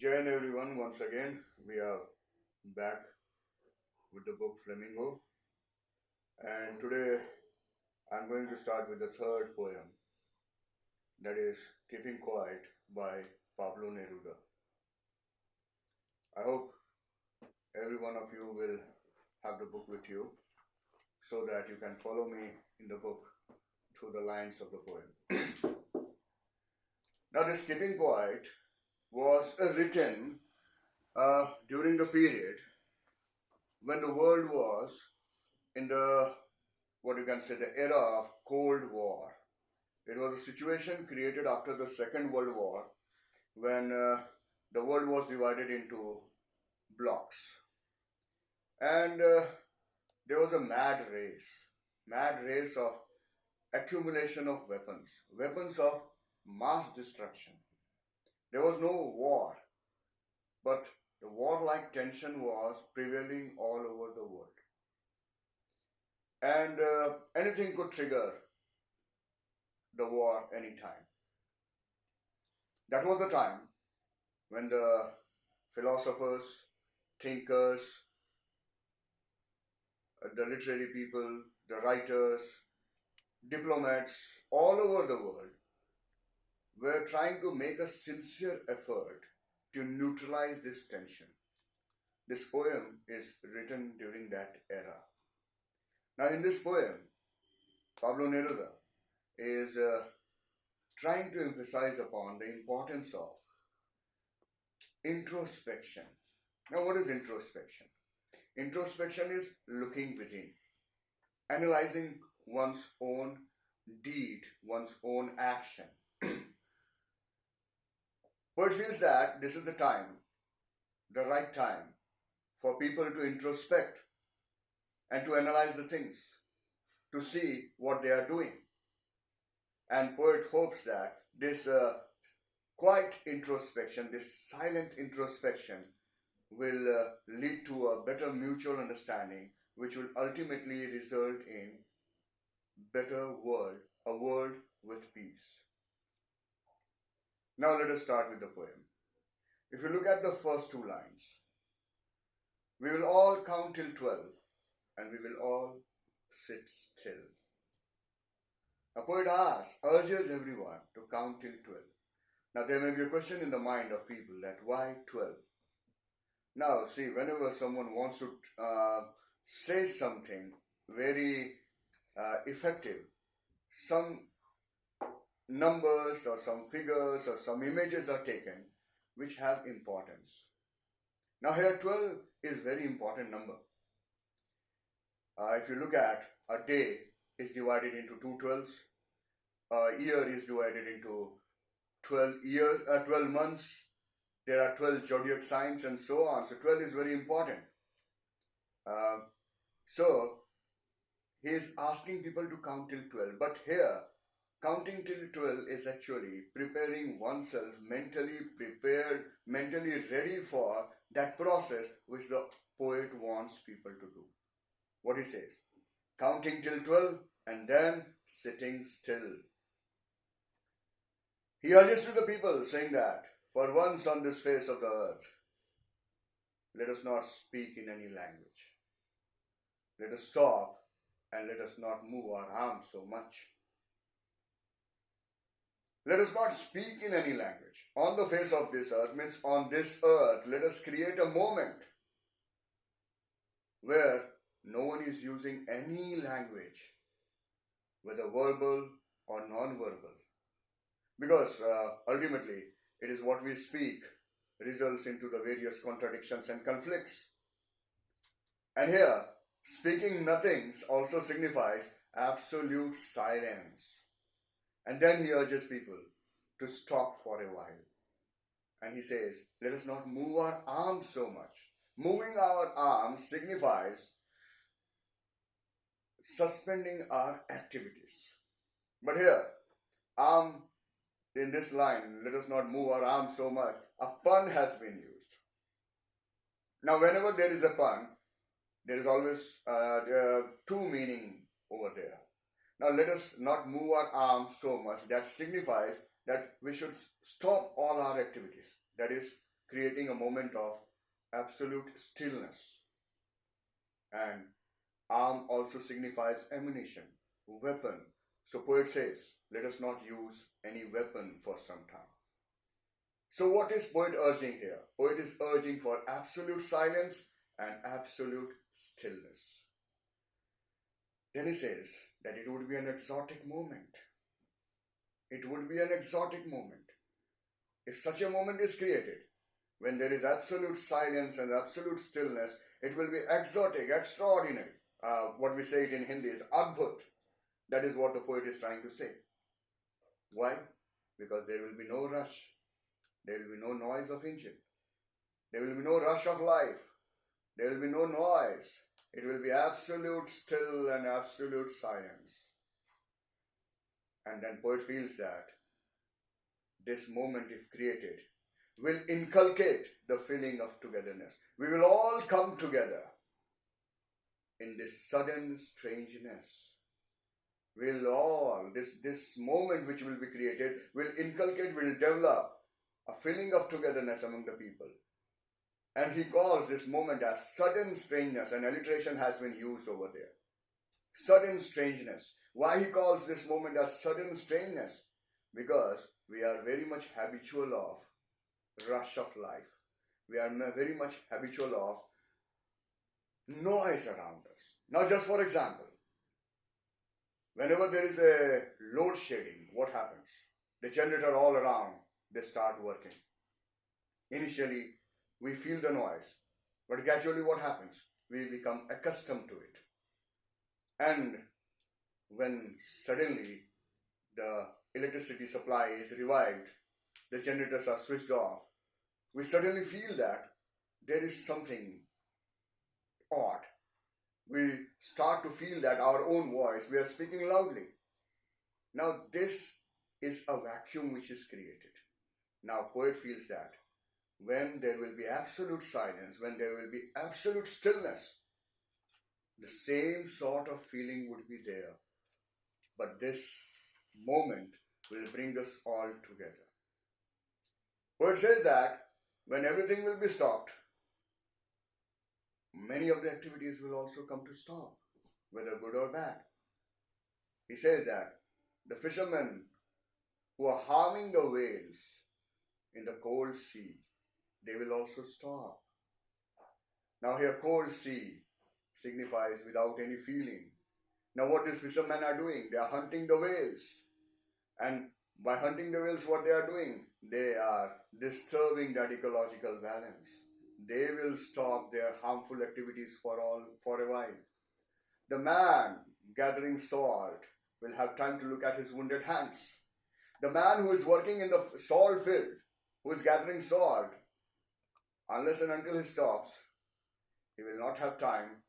Jain everyone, once again we are back with the book Flamingo, and today I'm going to start with the third poem, that is Keeping Quiet by Pablo Neruda. I hope every one of you will have the book with you so that you can follow me in the book through the lines of the poem. Now, this Keeping Quiet was written during the period when the world was in the what you can say the era of Cold War. It was a situation created after the Second World War when the world was divided into blocks. And there was a mad race of accumulation of weapons, weapons of mass destruction. There was no war, but the warlike tension was prevailing all over the world. And anything could trigger the war anytime. That was the time when the philosophers, thinkers, the literary people, the writers, diplomats all over the world were trying to make a sincere effort to neutralize this tension. This poem is written during that era. Now, in this poem, Pablo Neruda is trying to emphasize upon the importance of introspection. Now, what is introspection? Introspection is looking within, analyzing one's own deed, one's own action. Poet feels that this is the time, the right time, for people to introspect and to analyze the things, to see what they are doing. And poet hopes that this quiet introspection, this silent introspection, will lead to a better mutual understanding, which will ultimately result in better world, a world with peace. Now let us start with the poem. If you look at the first two lines, we will all count till 12 and we will all sit still. A poet urges everyone to count till 12. Now there may be a question in the mind of people that why 12? Now see, whenever someone wants to say something very effective, some numbers or some figures or some images are taken which have importance. Now here 12 is very important number. If you look at a day is divided into 2 12s, a year is divided into 12 months, there are 12 zodiac signs and so on. So 12 is very important. So he is asking people to count till 12. But here, counting till 12 is actually preparing oneself mentally prepared, mentally ready for that process which the poet wants people to do. What he says, counting till 12 and then sitting still. He urges to the people saying that for once on this face of the earth, let us not speak in any language. Let us stop and let us not move our arms so much. Let us not speak in any language. On the face of this earth means on this earth, let us create a moment where no one is using any language, whether verbal or non-verbal. Because ultimately, it is what we speak results into the various contradictions and conflicts. And here, speaking nothings also signifies absolute silence. And then he urges people to stop for a while. And he says, let us not move our arms so much. Moving our arms signifies suspending our activities. But here, arm in this line, let us not move our arms so much, a pun has been used. Now, whenever there is a pun, there is always two meaning over there. Now, let us not move our arms so much. That signifies that we should stop all our activities. That is, creating a moment of absolute stillness. And arm also signifies ammunition, weapon. So poet says, let us not use any weapon for some time. So what is poet urging here? Poet is urging for absolute silence and absolute stillness. Then he says that it would be an exotic moment. It would be an exotic moment. If such a moment is created, when there is absolute silence and absolute stillness, it will be exotic, extraordinary. What we say it in Hindi is adbhut. That is what the poet is trying to say. Why? Because there will be no rush. There will be no noise of engine. There will be no rush of life. There will be no noise. It will be absolute still and absolute silence. And then poet feels that this moment, if created, will inculcate the feeling of togetherness. We will all come together in this sudden strangeness. We'll all, this moment which will be created, will inculcate, will develop a feeling of togetherness among the people. And he calls this moment as sudden strangeness. An alliteration has been used over there. Sudden strangeness. Why he calls this moment as sudden strangeness? Because we are very much habitual of rush of life. We are very much habitual of noise around us. Now just for example, whenever there is a load shedding, what happens? The generator all around, they start working. Initially, we feel the noise, but gradually what happens? We become accustomed to it. And when suddenly the electricity supply is revived, the generators are switched off, we suddenly feel that there is something odd. We start to feel that our own voice, we are speaking loudly. Now this is a vacuum which is created. Now poet feels that when there will be absolute silence, when there will be absolute stillness, the same sort of feeling would be there. But this moment will bring us all together. Poet says that when everything will be stopped, many of the activities will also come to stop, whether good or bad. He says that the fishermen who are harming the whales in the cold sea, they will also stop. Now here cold sea signifies without any feeling. Now what these fishermen are doing? They are hunting the whales. And by hunting the whales, what they are doing? They are disturbing that ecological balance. They will stop their harmful activities for a while. The man gathering salt will have time to look at his wounded hands. The man who is working in the salt field, who is gathering salt, unless and until he stops, he will not have time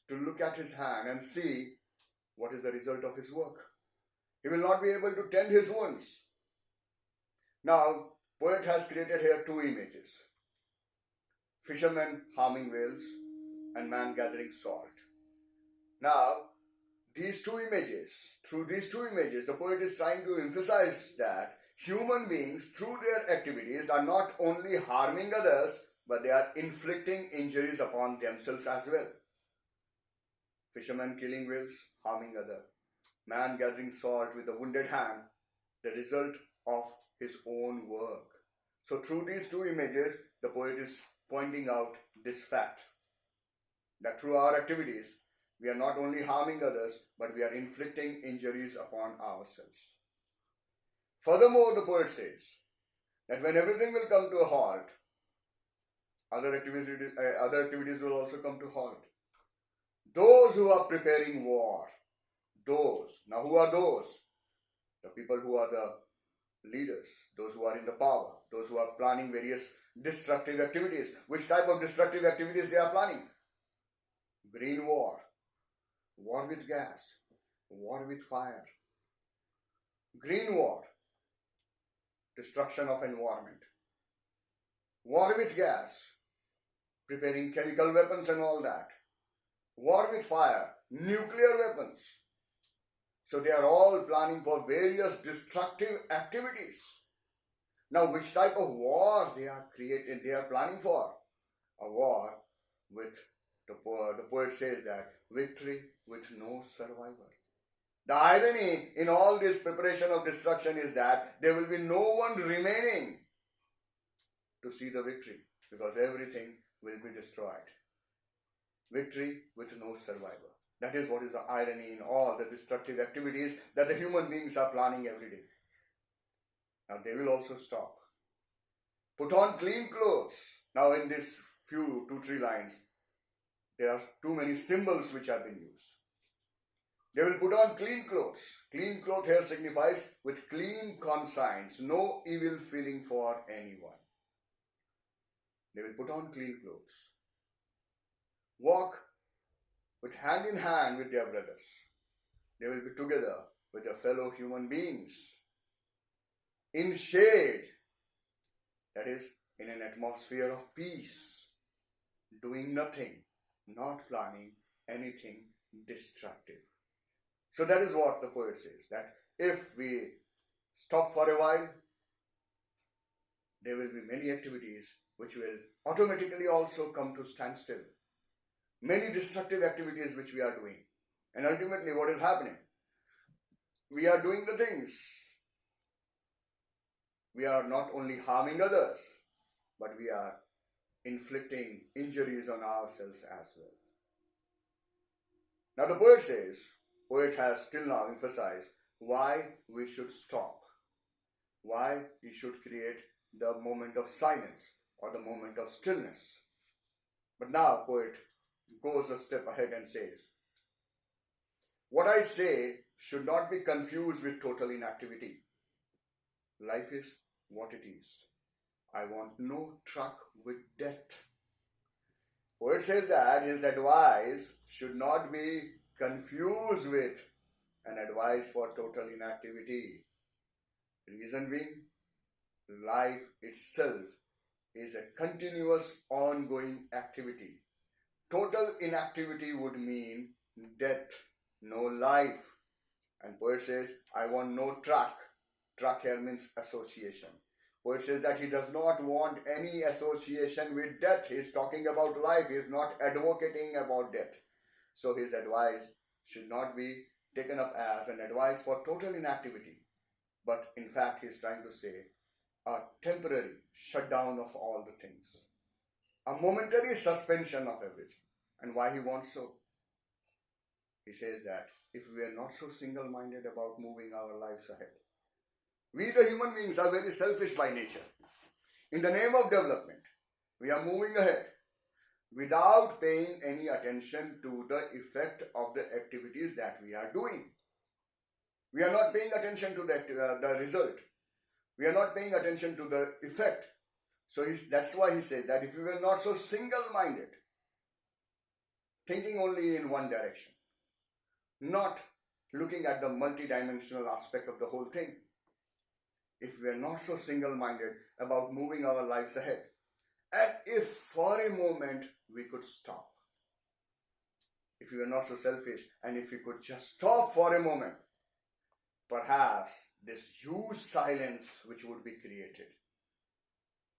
to look at his hand and see what is the result of his work. He will not be able to tend his wounds. Now, poet has created here two images. Fishermen harming whales and man gathering salt. Now, through these two images, the poet is trying to emphasize that human beings, through their activities, are not only harming others, but they are inflicting injuries upon themselves as well. Fishermen killing whales, harming others. Man gathering salt with a wounded hand, the result of his own work. So through these two images, the poet is pointing out this fact, that through our activities, we are not only harming others, but we are inflicting injuries upon ourselves. Furthermore, the poet says that when everything will come to a halt, other activities will also come to halt. Those who are preparing war, now who are those? The people who are the leaders, those who are in the power, those who are planning various destructive activities. Which type of destructive activities they are planning? Green war, war with gas, war with fire. Green war, destruction of environment. War with gas, preparing chemical weapons and all that. War with fire, nuclear weapons. So they are all planning for various destructive activities. Now, which type of war they are creating, they are planning for? A war with, the poet says that, victory with no survivor. The irony in all this preparation of destruction is that there will be no one remaining to see the victory, because everything will be destroyed. Victory with no survivor. That is what is the irony in all the destructive activities that the human beings are planning every day. Now they will also stop. Put on clean clothes. Now in this few 2-3 lines, there are too many symbols which have been used. They will put on clean clothes. Clean cloth here signifies with clean conscience, no evil feeling for anyone. They will put on clean clothes. Walk with hand in hand with their brothers. They will be together with their fellow human beings. In shade, that is, in an atmosphere of peace, doing nothing, not planning anything destructive. So that is what the poet says, that if we stop for a while, there will be many activities which will automatically also come to standstill. Many destructive activities which we are doing. And ultimately what is happening? We are doing the things. We are not only harming others, but we are inflicting injuries on ourselves as well. Now the poet has till now emphasized why we should stop, why we should create the moment of silence or the moment of stillness. But now poet goes a step ahead and says, what I say should not be confused with total inactivity. Life is what it is. I want no truck with death. Poet says that his advice should not be confused with an advice for total inactivity. Reason being, life itself is a continuous ongoing activity. Total inactivity would mean death, no life. And poet says, I want no truck. Truck here means association. Poet says that he does not want any association with death. He is talking about life. He is not advocating about death. So his advice should not be taken up as an advice for total inactivity. But in fact, he is trying to say a temporary shutdown of all the things. A momentary suspension of everything. And why he wants so? He says that if we are not so single-minded about moving our lives ahead, we the human beings are very selfish by nature. In the name of development, we are moving ahead without paying any attention to the effect of the activities that we are doing. We are not paying attention to the result. We are not paying attention to the effect. So that's why he says that if we were not so single-minded, thinking only in one direction, not looking at the multidimensional aspect of the whole thing, if we are not so single-minded about moving our lives ahead, and if for a moment we could stop, if we were not so selfish, and if we could just stop for a moment, perhaps this huge silence which would be created,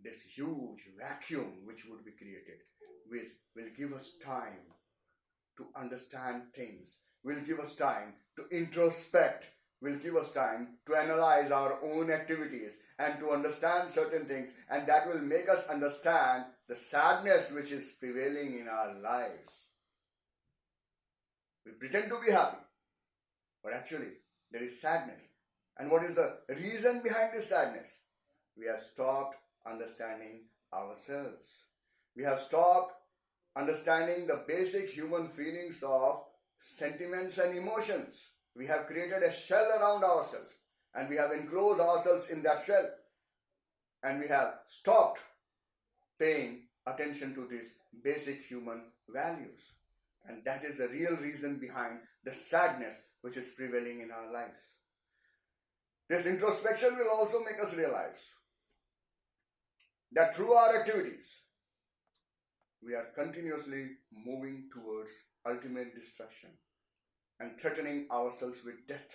this huge vacuum which would be created, will give us time to understand things, will give us time to introspect, will give us time to analyze our own activities and to understand certain things, and that will make us understand the sadness which is prevailing in our lives. We pretend to be happy, but actually there is sadness. And what is the reason behind this sadness? We have stopped understanding ourselves. We have stopped understanding the basic human feelings of sentiments and emotions. We have created a shell around ourselves and we have enclosed ourselves in that shell, and we have stopped paying attention to these basic human values. And that is the real reason behind the sadness which is prevailing in our lives. This introspection will also make us realize that through our activities, we are continuously moving towards ultimate destruction and threatening ourselves with death.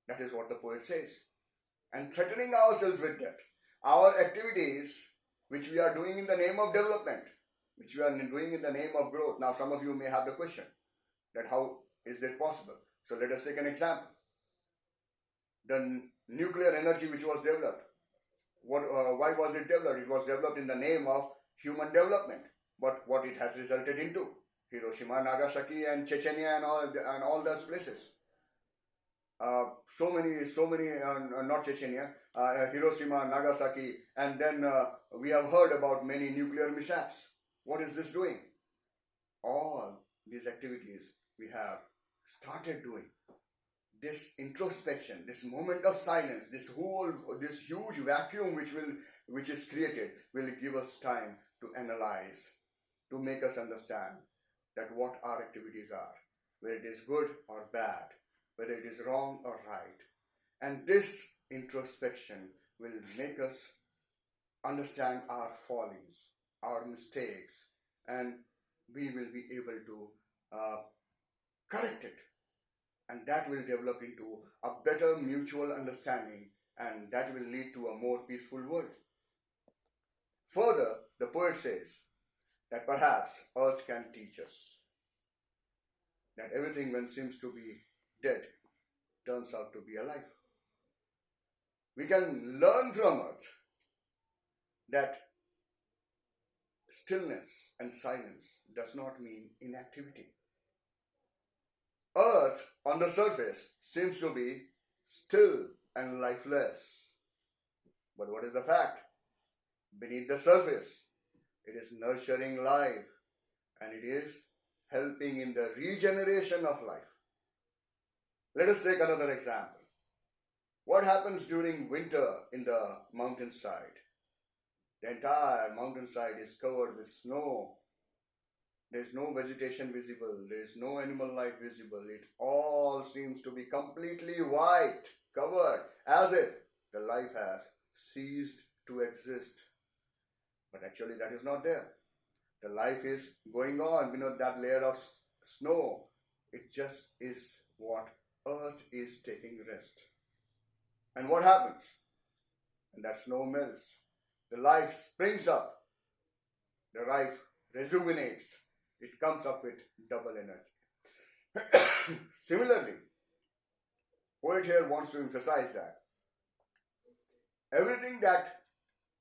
That is what the poet says. And threatening ourselves with death. our activities which we are doing in the name of development, which we are doing in the name of growth. Now some of you may have the question that how is that possible? So let us take an example. The nuclear energy which was developed, why was it developed? It was developed in the name of human development. But what it has resulted into, Hiroshima, Nagasaki, and Chechnya, and all those places. So many, not Chechnya, Hiroshima, Nagasaki, and then we have heard about many nuclear mishaps. What is this doing? All these activities we have started doing. This introspection, this moment of silence, this huge vacuum which is created will give us time to analyze, to make us understand that what our activities are, whether it is good or bad, whether it is wrong or right. And this introspection will make us understand our follies, our mistakes, and we will be able to correct it. And that will develop into a better mutual understanding, and that will lead to a more peaceful world. Further, the poet says that perhaps earth can teach us that everything when seems to be dead turns out to be alive. We can learn from earth that stillness and silence does not mean inactivity. Earth on the surface seems to be still and lifeless. But what is the fact? Beneath the surface, it is nurturing life, and it is helping in the regeneration of life. Let us take another example. What happens during winter in the mountainside? The entire mountainside is covered with snow. There is no vegetation visible. There is no animal life visible. It all seems to be completely white, covered, as if the life has ceased to exist. But actually that is not there. The life is going on beneath that layer of snow. It just is what earth is taking rest. And what happens? And that snow melts. The life springs up. The life rejuvenates. It comes up with double energy. Similarly, poet here wants to emphasize that everything that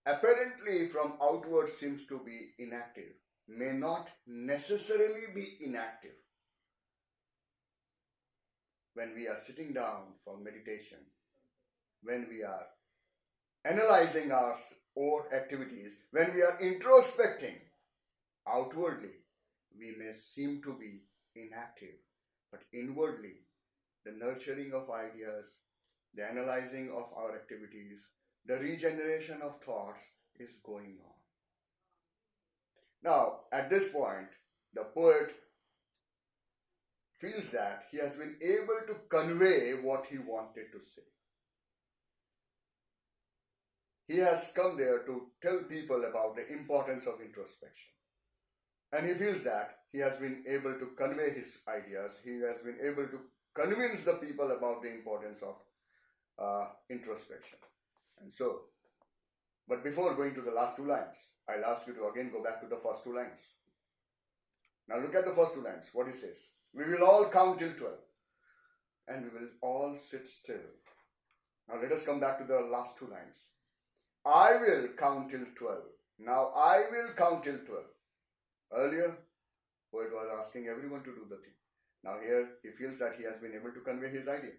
apparently from outward seems to be inactive may not necessarily be inactive. When we are sitting down for meditation, when we are analyzing our own activities, when we are introspecting outwardly, we may seem to be inactive, but inwardly, the nurturing of ideas, the analyzing of our activities, the regeneration of thoughts is going on. Now, at this point, the poet feels that he has been able to convey what he wanted to say. He has come there to tell people about the importance of introspection. And he feels that he has been able to convey his ideas. He has been able to convince the people about the importance of introspection. And so, but before going to the last two lines, I'll ask you to again go back to the first two lines. Now look at the first two lines, what he says. We will all count till 12, and we will all sit still. Now let us come back to the last two lines. I will count till 12. Now I will count till 12. Earlier, poet was asking everyone to do the thing. Now here, he feels that he has been able to convey his idea.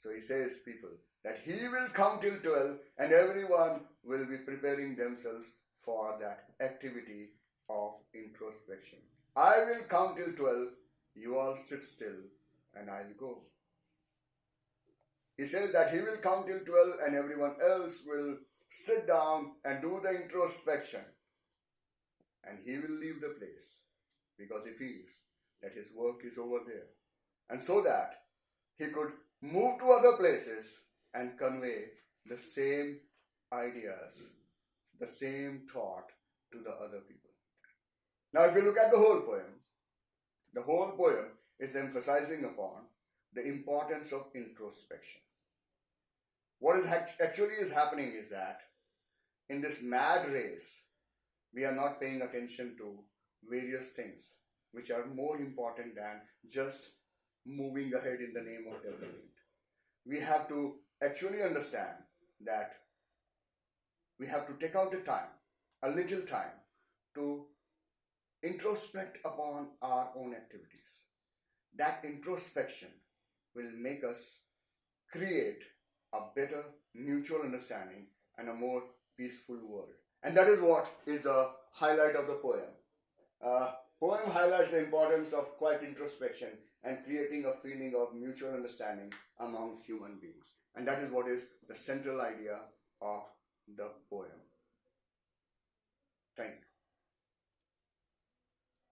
So he says, people, that he will count till 12 and everyone will be preparing themselves for that activity of introspection. I will count till 12, you all sit still and I'll go. He says that he will count till 12 and everyone else will sit down and do the introspection. And he will leave the place because he feels that his work is over there. And so that he could move to other places and convey the same ideas, the same thought to the other people. Now if you look at the whole poem is emphasizing upon the importance of introspection. What is actually is happening is that in this mad race, we are not paying attention to various things which are more important than just moving ahead in the name of development. We have to actually understand that we have to take out the time, a little time, to introspect upon our own activities. That introspection will make us create a better mutual understanding and a more peaceful world. And that is what is the highlight of the poem. Poem highlights the importance of quiet introspection and creating a feeling of mutual understanding among human beings. And that is what is the central idea of the poem. Thank you.